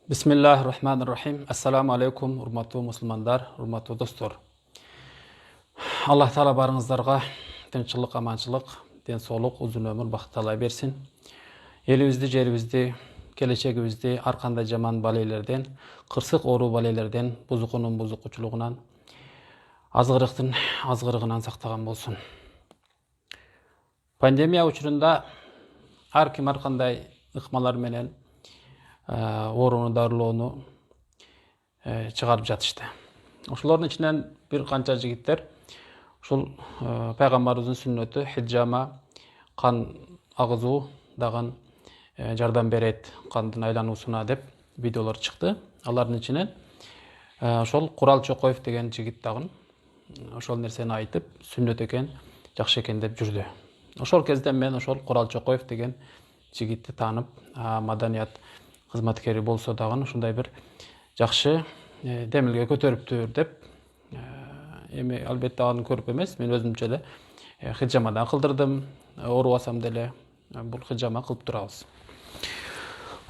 Bismillahirrahmanirrahim. Assalamu alaikum, urmatlı musulmanlar, urmatlı dostlar. Allah Taala barыңыздарга tinchlik, amançılık, densoluk, uzun ömür, baxt talay bersin. Elibizdi, jeribizdi, kelечегибизди har qanday jaman baleylerden, qırsık oru baleylerden, buzuqunun buzuquçuluğundan, azgırıqtın azgırığından saqtagan bolsun. Pandemiya uçurunda har kim har qanday ыкмалар менен oorunu darılığını çıkarıp жатышты. Ошолордун içinden bir kança jigitler ушул пайгамбарыбыздын сүннөтү хиджама kan агызуу дагы жардам берет кандын айлануусуна деп видеолор чыкты. Алардын içinden ошол Курал Чокоев деген жигит дагы ошол нерсени айтып, сүннөт экен, жакшы экен деп жүрдү. Ошол кезде мен ошол Курал Чокоев деген жигитти таанып, маданият кызматкери болсо дагы ушундай бир жакшы демилге көтөрүптүр деп эми албетте аны көрүп эмес, мен өзүмчө эле хиджамадан кылдырдым, оорубасам деле бул хиджама кылып турабыз.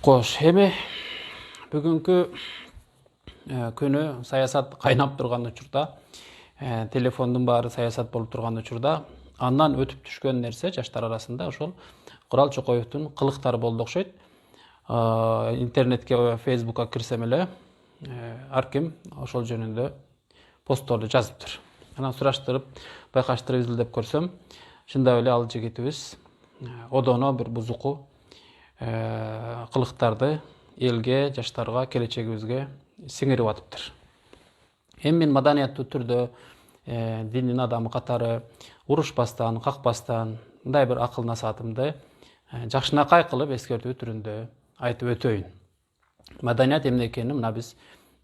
Кош, эми бүгүнкү күнү саясат кайнап турган учурда, телефондун баары саясат болуп турган учурда, андан өтүп түшкөн нерсе жаштар арасында ошол Курал Чокоевдун кылыктары болду окшойт. Интернетке, Фейсбукка кирсем эле ар ким ошол жөнүндө постторду жазыптыр. Анан сураштырып, байкаштырып изилдеп көрсөм, чындап эле ал жигитибиз одоно бир бузуку кылыктарды элге, жаштарга, келечегибизге сиңирип атыптыр. Эми мен маданияттуу түрдө диндин адамы катары урушпастан, какпастан мындай бир акыл насаатымды жакшынакай кылып эскертүү түрүндө айтып өтөйүн. Маданият эмне экенин мына биз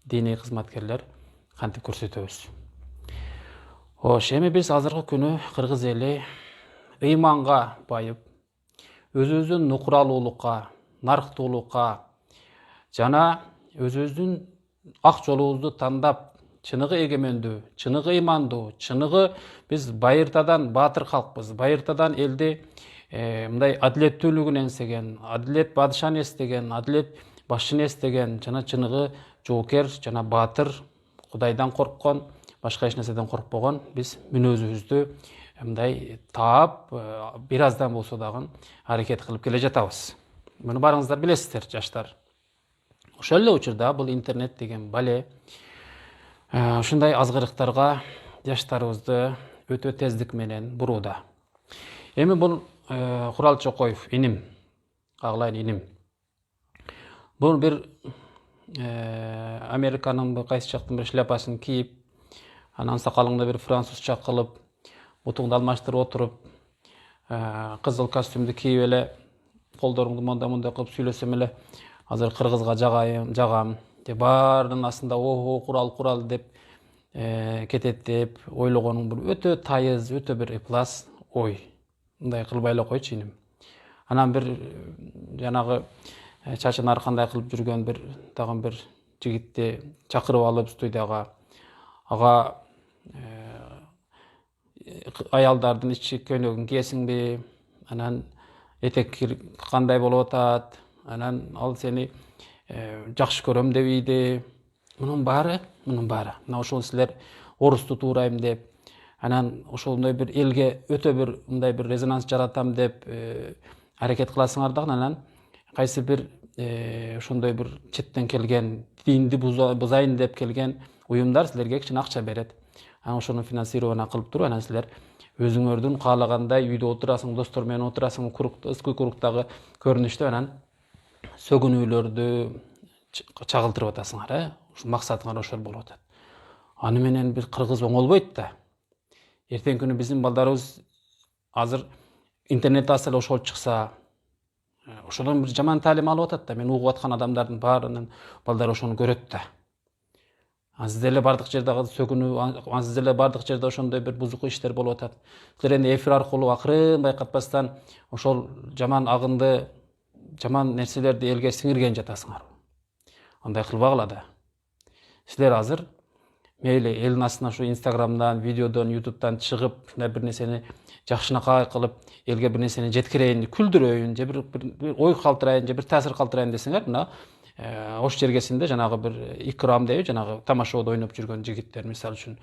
диний кызматкерлер кантип көрсөтөбүз. Эми биз азыркы күнү кыргыз эли ыйманга байып, өзүбүздүн нукуралуулукка, нарктуулукка жана өзүбүздүн ак жолубузду тандап, чыныгы эгемендүү, чыныгы ыймандуу, чыныгы биз байыртадан баатыр калкпыз, байыртадан элди мындай адилеттүүлүгүн эстеген, адилет падышаны эстеген, адилет башчыны эстеген, жана чыныгы жоокер жана баатыр, Кудайдан корккон, башка эч нерседен коркпогон биз мүнөзүбүздү мындай таап, бир аздан болсо дагы аракет кылып келе жатабыз. Муну барыңыздар билесиздер, жаштар. Ошол эле учурда бул интернет деген бале ушундай азгырыктарга жаштарыбызды өтө тездик менен бурууда. Эми бул Курал Чокоев иним, кагылайын иним. Бул бир Американын кайсы жактын бир шляпасын кийип, анан сакалыңда бир французча кылып, бутуңду алмаштырып отуруп, кызыл костюмду кийип эле, колдоруңду мондай кылып сүйлөсөм эле, азыр кыргызга жагам деп баарынын астында Курал деп кетет деп ойлогонуң бул өтө тайыз, өтө бир эплас ой. Мындай кылбай эле койчу иним. Анан бир жанагы чачын аркандай кылып жүргөн тагын бир жигитти чакырып алып студияга, ага аялдардын ички көйнөгүн кийесиңби, анан этек кандай болуп атат, анан ал сени жакшы көрөм дебейди. Мунун баары, мына ошол силер орусту туурайм деп, анан ошондой бир элге өтө бир мындай бир резонанс жаратам деп аракет кыласыңар дагы, анан кайсы бир ошондой бир четтен келген, динди бузайын деп келген уюмдар силерге кичине акча берет. Анан ошону финансирование кылып туруп, анан силер өзүңөрдүн каалагандай үйдө отурасың, достор менен отурасың, ысқы куруктагы көрүнүштө анан сөгүнүүлөрдү чагылтырып атасыңар, ушу максатыңар ошол болуп атат. Аны менен бир кыргыз оңолбойт да. Эртең күнү биздин балдарыбыз азыр интернет асыл ошол чыкса, ошодон бир жаман таалим алып атат да. Мен угуп аткан адамдардын баарынын балдары ошону көрөт да. Сиз деле бардык жерде сөгүнүү, сиз деле бардык жерде ошондой бир бузуку иштер болуп атат. Силер эми эфир аркылуу акырын байкатпастан ошол жаман агынды, жаман нерселерди элге сиңирген жатасыңар. Андай кылбагыла да. Силер азыр мейли элдин астына ушу Инстаграмдан, видеодон, Ютубтан чыгып, бир нерсени жакшынакай кылып, элге бир нерсени жеткирейин, күлдүрөйүн, же бир ой калтырайын, же бир таасир калтырайын десеңер, мына ош жергесинде жанагы бир икрам деп жанагы тамашабоодо ойноп жүргөн жигиттер, мисалы үчүн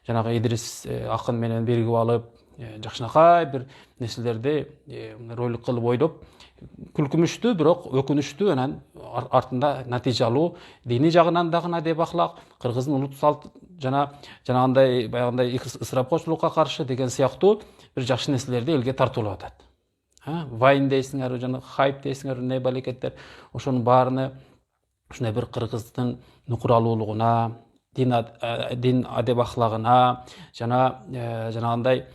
жанагы Идрис акын менен биригип алып, жакшынакай бир нерселерди ролик кылып ойноп, күлкүмүштүү, бирок өкүнүчтүү, анан артында натыйжалуу диний жагынан дагы адеп ахлак, кыргыздын улут салт жана жанагындай баягындай ысырапчылыкка каршы деген сыяктуу бир жакшы нерселерди элге тартуулап атат. Вайн дейсиңер, жана хайп дейсиңер, не балекеттер, ошонун баарыны ушундай бир кыргыздын нукуралуулугуна, дин адеп ахлагына жана жанагындай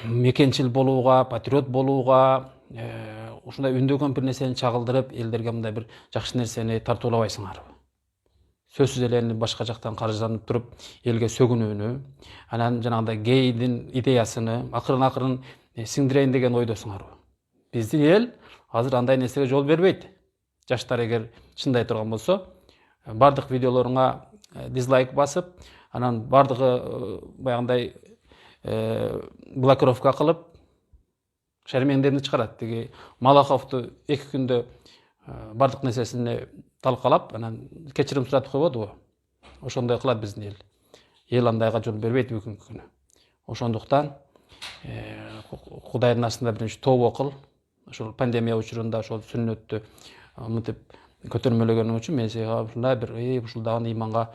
мекенчил болууга, патриот болууга ушундай үндөгөн бир нерсени чагылдырып, элдерге мындай бир жакшы нерсени тартуулабайсыңарбы? Сөзсүз эле башка жактан каржыланып туруп, элге сөгүнүүнү, анан жанагындай гейдин идеясыны акырын сиңдирейин деген ойдосуңарбы? Биздин эл азыр андай нерсеге жол бербейт. Жаштар эгер чындай турган болсо, бардык видеолоруңа дизлайк басып, анан бардыгы баягындай блокировка кылып, шермеңдерди чыгарат. Тиги Малаховду 2 күндө бардык нерсесини талкалап, анан кечирим суратып койбодубу? Ошондой кылат биздин эл. Эл андайга жол бербейт бүгүнкү күнү. Ошондуктан Кудайдын астында биринчи тообо кыл. Ошол пандемия учурунда ошол сүннөттү мынтип көтөрмөлөгөнүң үчүн мен сага ушундай бир ушул дагы иманга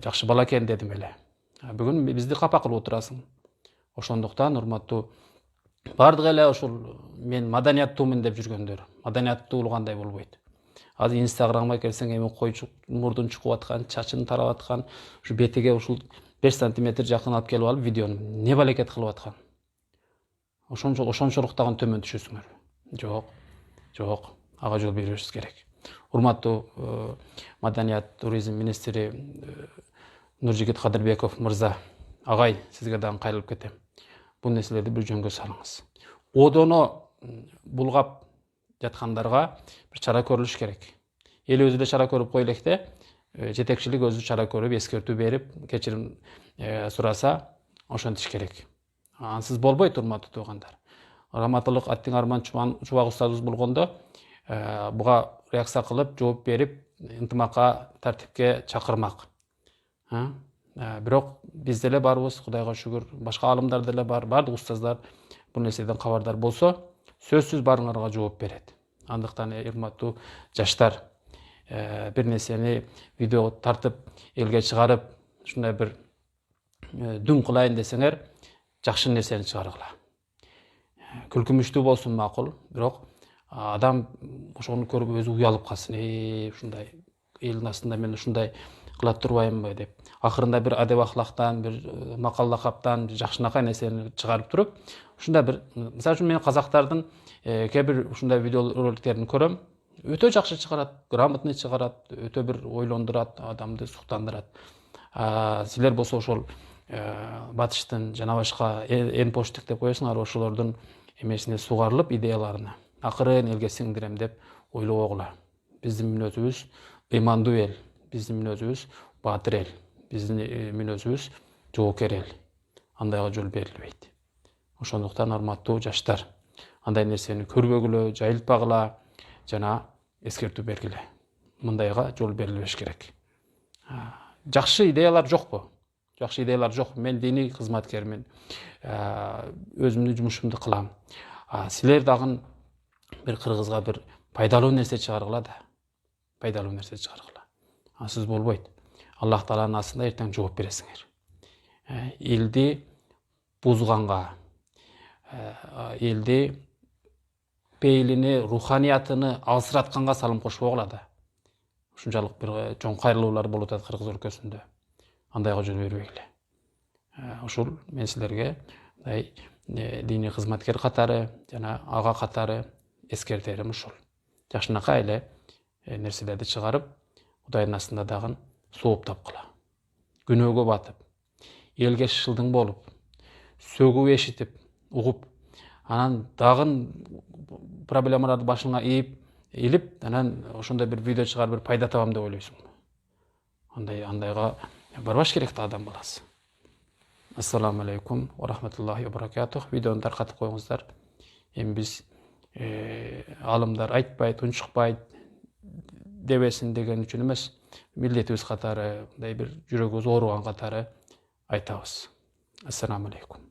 жакшы бала экен дедим эле. Бүгүн бизди капа кылып отурасың. Ошондуктан урматтуу бардык эле ушул мен маданияттуумун деп жүргөндөр, маданияттуу болгондой болбойт. Азыр Инстаграмга келсең, эми койчук мурдун чукуп аткан, чачын тарап аткан, ушу бетиге ушул 5 сантиметр жакын алып келип алып видеону не балекет кылып аткан. Ошончолук дагы төмөн түшөсүңөр. Жок, ага жол беришибиз керек. Урматтуу маданият, туризм министри Нуржигит Кадырбеков мырза, агай, сизге дагы кайрылып кетем. Бул нерселерди бир жөнгө салыңыз. Одоно булгап жаткандарга бир чара көрүлүш керек. Эл өзү да чара көрүп кой электе, жетекчилик өзү чара көрүп, эскертүү берип, кечирим сураса, ошентиш керек. Ансыз болбойт, урматтуу туугандар. Раматылык Аттиң Арман Чубак устазыбыз болгондо буга реакция кылып, жооп берип, ынтымакка, тартипке чакырмак. Бирок биз деле барбыз, Кудайга шүгүр, башка алымдар деле бар, бардык устаздар бул нерседен кабардар болсо, сөзсүз баарыңарга жооп берет. Андыктан урматтуу жаштар, бир нерсени видео тартып, элге чыгарып, ушундай бир дүң кылайын десеңер, жакшы нерсени чыгаргыла. Күлкүмүштүү болсун макул, бирок адам ошону көрүп өзү уялып калсын. Ушундай элдин астында мен ушундай кылат турбаймынбы деп. Акырында бир адеп ахлактан, бир макал лакаптан жакшынакай нерсени чыгарып туруп, ушундай бир, мисалы үчүн мен казактардын кээ бир ушундай видео роликтерин көрөм, өтө жакшы чыгарат, грамотный чыгарат, өтө бир ойлондурат, адамды суктандырат. Силер болсо ошол батыштын жана башка энпоштик деп коесуңар, ошолордун эмесине сугарылып идеяларына акырын элге сиңдирем деп ойлобогула. Биздин мүнөзүбүз ыймандуу эл, биздин мүнөзүбүз баатыр эл, биздин мүнөзүбүз жоокер эл. Андайга жол берилбейт. Ошондуктан урматтуу жаштар, андай нерсени көрбөгүлө, жайылтпагыла жана эскертүү бергиле. Мындайга жол берилбеш керек. Жакшы идеялар жокпу? Жакшы идеялар жок. Мен диний кызматкермин. Өзүмдүн жумушумду кылам. Силер дагы бир кыргызга бир пайдалуу нерсе чыгаргыла да. Пайдалуу нерсе чыгаргыла. Ансыз болбойт. Аллах Тааланын астында эртең жооп бересиңер. Элди бузганга, элди пейилини, руханиятыны алсыратканга салым кошпогула да. Ушунчалык бир чоң кайрылуулар болуп атат кыргыз өлкөсүндө. Андайга жол бербегиле. Ушул мен силерге диний кызматкер катары жана ага катары эскертерим ушул. Жакшынакай эле нерселерди чыгарып, Кудайдын астында дагы сооп тапкыла. Күнөөгө батып, элге шылдың болуп, сөгүп эшитип, угуп, анан дагы проблемаларды башыңа илип, анан ошондой бир видео чыгарып бир пайда табам деп ойлойсуңбу? Андайга барбаш керек да адам баласы. Ассаламу алейкум ва рахматуллахи ва баракатух. Видеону таркатып коюңуздар. Эми биз алымдар айтпайт, унчукпайт, debesin degen üçin emes, milletimiz katary, bir ýüregimiz ogrugan katary aýtabys. Assalamu aleykum.